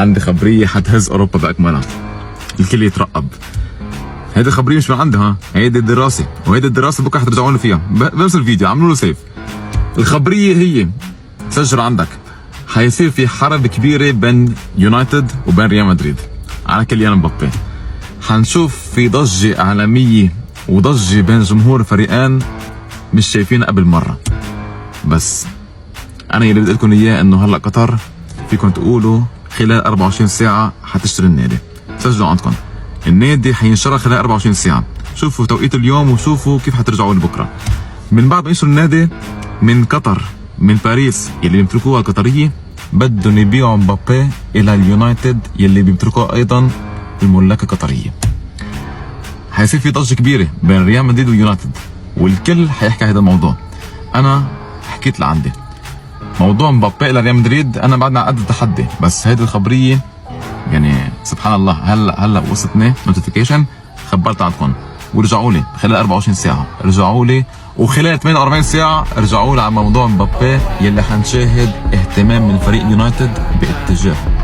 عندي خبريه حتهز اوروبا باكملها، الكل يترقب. هيدي الخبريه مش من عندي، ها، هيدي الدراسه، وهيدي الدراسه بكره حترجعوا لي فيها بنفس الفيديو، عملوا له سيف. الخبريه هي سجل عندك، حيصير في حرب كبيره بين يونايتد وبين ريال مدريد على كيليان مبابي. حنشوف في ضجه اعلاميه وضجه بين جمهور الفريقين مش شايفينها قبل مره. بس انا اللي بدي لكم اياه انه هلا قطر فيكم تقولوا خلال 24 ساعه حتشتري النادي. سجلوا عندكم، النادي حينشرى خلال 24 ساعه. شوفوا توقيت اليوم وشوفوا كيف حترجعوا لبكره. من بعد ما ينشروا النادي من قطر، من باريس يلي بيمتلكوها القطريه، بدهم يبيعوا مبابي الى اليونايتد يلي بيمتلكوها ايضا المملكه القطريه. حيصير في ضجه كبيره بين ريال مدريد ويونايتد، والكل حيحكي هذا الموضوع. انا حكيت لعندي موضوع مبابي الى ريال مدريد، انا بعدنا قد التحدي، بس هيدي الخبريه يعني سبحان الله هلا وصلتني نوتيفيكيشن، خبرت عندكم ورجعوا لي خلال 24 ساعه، رجعوا لي وخلال 48 ساعه رجعوا لي على موضوع مبابي يلي حنشاهد اهتمام من فريق يونايتد باتجاهه.